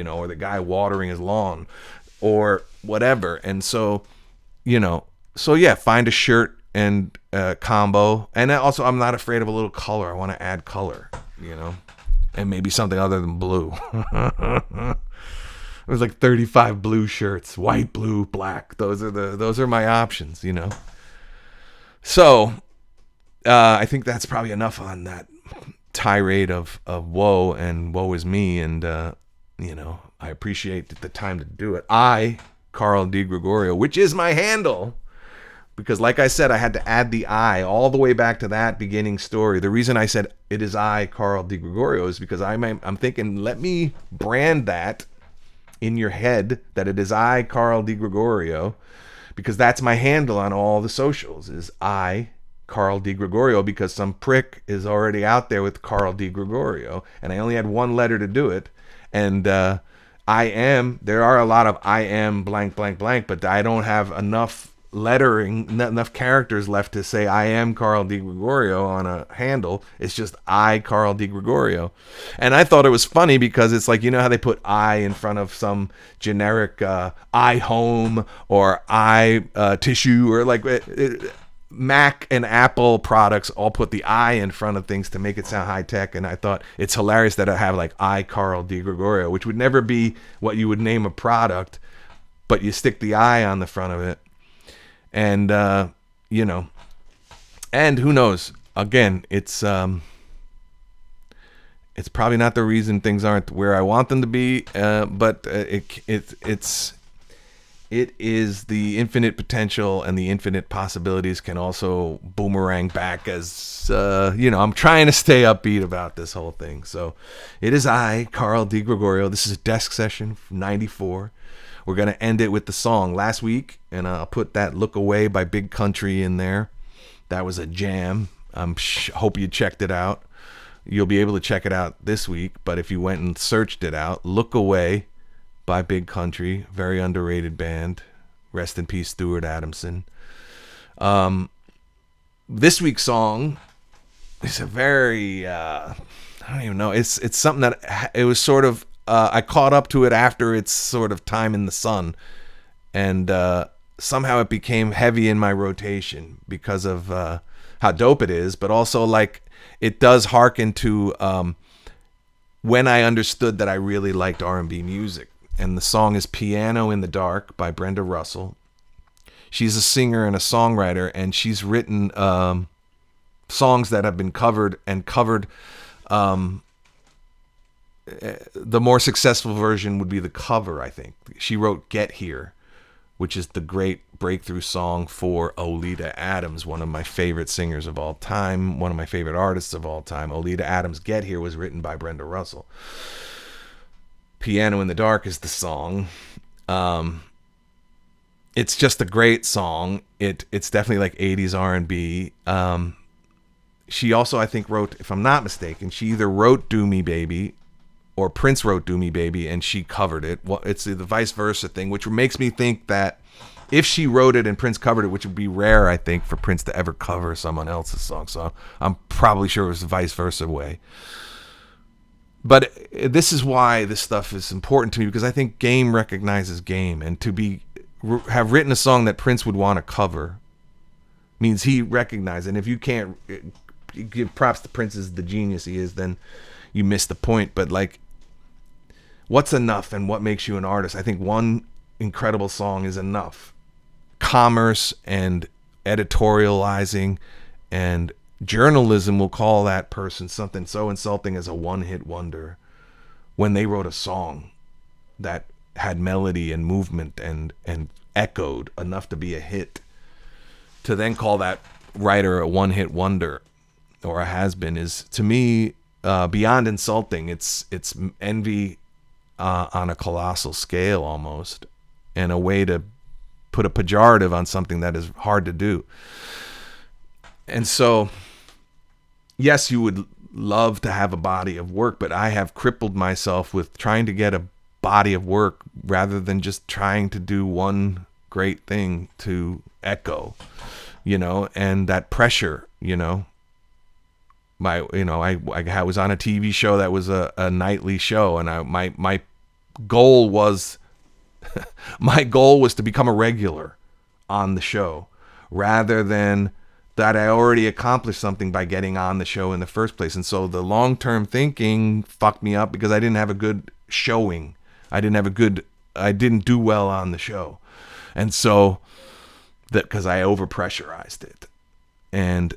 or the guy watering his lawn or whatever. And so yeah, find a shirt and combo. And also, I'm not afraid of a little color. I want to add color, and maybe something other than blue. It was like 35 blue shirts, white, blue, black. Those are my options, So I think that's probably enough on that tirade of woe and woe is me. And I appreciate the time to do it. I, Carl DeGregorio, which is my handle, because like I said, I had to add the I all the way back to that beginning story. The reason I said it is I, Carl DeGregorio, is because I'm thinking, let me brand that in your head, that it is I, Carl DeGregorio, because that's my handle on all the socials, is I, Carl DeGregorio, because some prick is already out there with Carl DeGregorio, and I only had one letter to do it. And there are a lot of I am blank, blank, blank, but I don't have enough lettering, enough characters left to say I am Carl DeGregorio on a handle. It's just I, Carl DeGregorio. And I thought it was funny because it's like, how they put I in front of some generic I home or I tissue, or like Mac and Apple products all put the I in front of things to make it sound high tech. And I thought it's hilarious that I have like I, Carl DeGregorio, which would never be what you would name a product, but you stick the I on the front of it. And, and who knows, again, it's It's probably not the reason things aren't where I want them to be, but it is the infinite potential and the infinite possibilities can also boomerang back as, I'm trying to stay upbeat about this whole thing. So it is I, Carl DeGregorio. This is a desk session from 94. We're going to end it with the song Last Week, and I'll put that Look Away by Big Country in there. That was a jam. Hope you checked it out. You'll be able to check it out this week, but if you went and searched it out, Look Away by Big Country, very underrated band. Rest in peace, Stuart Adamson. This week's song is a very, I don't even know. It's something that it was sort of, I caught up to it after its sort of time in the sun, and somehow it became heavy in my rotation because of how dope it is, but also like it does hearken to when I understood that I really liked R&B music. And the song is Piano in the Dark by Brenda Russell. She's a singer and a songwriter, and she's written songs that have been covered. The more successful version would be the cover, I think. She wrote Get Here, which is the great breakthrough song for Oleta Adams, one of my favorite singers of all time, one of my favorite artists of all time. Oleta Adams' Get Here was written by Brenda Russell. Piano in the Dark is the song. It's just a great song. It's definitely like 80s R&B. She also, I think, wrote, if I'm not mistaken, she either wrote Do Me Baby or Prince wrote Do Me Baby and she covered it. Well, it's the vice versa thing, which makes me think that if she wrote it and Prince covered it, which would be rare, I think, for Prince to ever cover someone else's song. So I'm probably sure it was the vice versa way. But this is why this stuff is important to me, because I think Game recognizes Game, and to have written a song that Prince would want to cover means he recognizes. And if you can't give props to Prince as the genius he is, then you miss the point. But like, what's enough and what makes you an artist? I think one incredible song is enough. Commerce and editorializing and journalism will call that person something so insulting as a one-hit wonder when they wrote a song that had melody and movement and echoed enough to be a hit. To then call that writer a one-hit wonder or a has-been is, to me, beyond insulting. It's envy on a colossal scale almost, and a way to put a pejorative on something that is hard to do. And so, yes, you would love to have a body of work, but I have crippled myself with trying to get a body of work rather than just trying to do one great thing to echo, and that pressure, I was on a TV show that was a nightly show, and my goal was to become a regular on the show rather than that I already accomplished something by getting on the show in the first place. And so the long-term thinking fucked me up because I didn't have a good showing. I didn't do well on the show. And so because I overpressurized it. And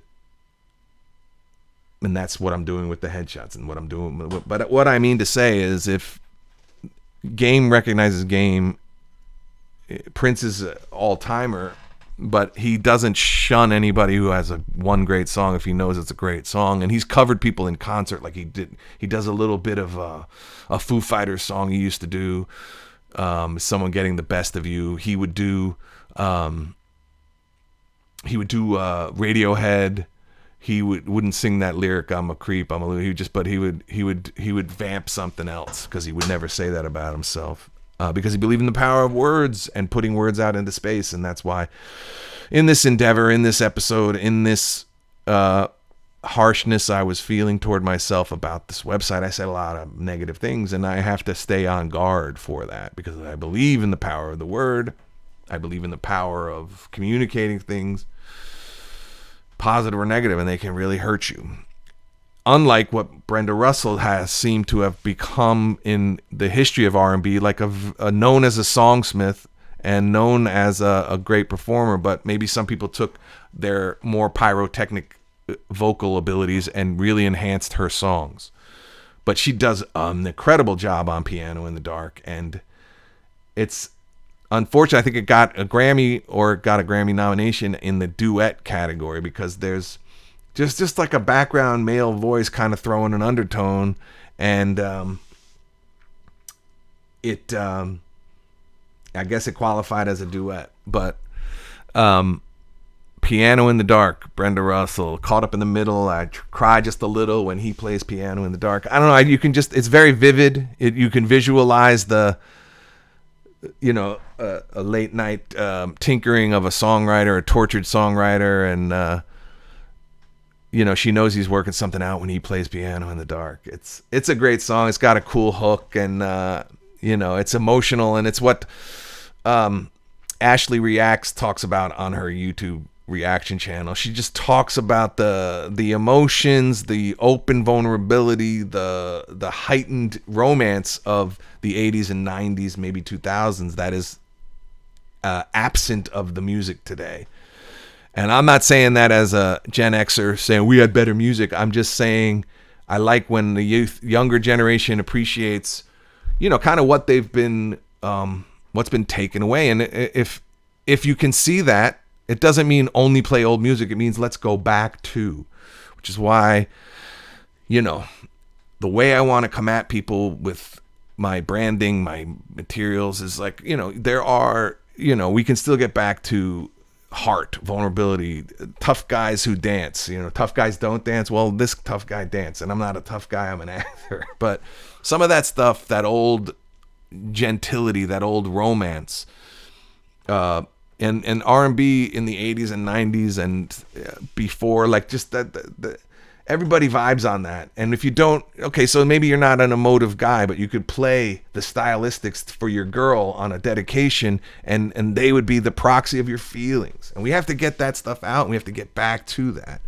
that's what I'm doing with the headshots and what I'm doing. But what I mean to say is, if Game recognizes Game, Prince is an all-timer, but he doesn't shun anybody who has one great song if he knows it's a great song. And he's covered people in concert, like he did. He does a little bit of a Foo Fighters song he used to do, Someone Getting the Best of You. He would do Radiohead. He wouldn't sing that lyric, "I'm a creep, I'm a," he would vamp something else, because he would never say that about himself. Because he believed in the power of words and putting words out into space. And that's why in this endeavor, in this episode, in this harshness I was feeling toward myself about this website, I said a lot of negative things, and I have to stay on guard for that, because I believe in the power of the word. I believe in the power of communicating things, positive or negative, and they can really hurt you. Unlike what Brenda Russell has seemed to have become in the history of R&B, like known as a songsmith and known as a great performer, but maybe some people took their more pyrotechnic vocal abilities and really enhanced her songs. but she does an incredible job on Piano in the Dark, and it's unfortunate. I think it got a Grammy nomination in the duet category because there's just like a background male voice kind of throwing an undertone, and I guess it qualified as a duet. But Piano in the Dark, Brenda Russell, Caught Up in the Middle. I cry just a little when he plays Piano in the Dark. I don't know. You can just, it's very vivid. You can visualize the, a late night tinkering of a songwriter, a tortured songwriter, and she knows he's working something out when he plays Piano in the Dark. It's a great song. It's got a cool hook, and it's emotional, and it's what Ashley Reacts talks about on her YouTube reaction channel. She just talks about the emotions, the open vulnerability, the heightened romance of the 80s and 90s, maybe 2000s, that is absent of the music today. And I'm not saying that as a Gen Xer saying we had better music. I'm just saying I like when the younger generation appreciates, kind of what they've been, what's been taken away. And if you can see that, it doesn't mean only play old music. It means let's go back to, which is why, the way I want to come at people with my branding, my materials is like, there are, we can still get back to heart, vulnerability, tough guys who dance. Tough guys don't dance. Well, this tough guy dance, and I'm not a tough guy. I'm an actor. But some of that stuff, that old gentility, that old romance, and R&B in the 80s and 90s and before, like just that everybody vibes on that. And if you don't, okay, so maybe you're not an emotive guy, but you could play the stylistics for your girl on a dedication, and they would be the proxy of your feelings. And we have to get that stuff out, and we have to get back to that.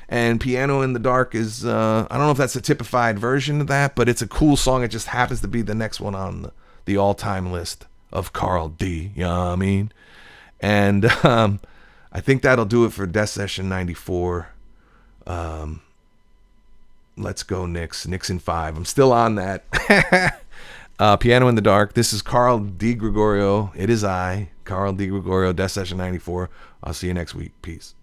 And Piano in the Dark is, I don't know if that's a typified version of that, but it's a cool song. It just happens to be the next one on the all-time list of Carl D. You know what I mean? And I think that'll do it for Death Session 94. Let's go Knicks. Knicks in 5. I'm still on that. Piano in the Dark. This is Carl DeGregorio. It is I, Carl DeGregorio, Death Session 94. I'll see you next week. Peace.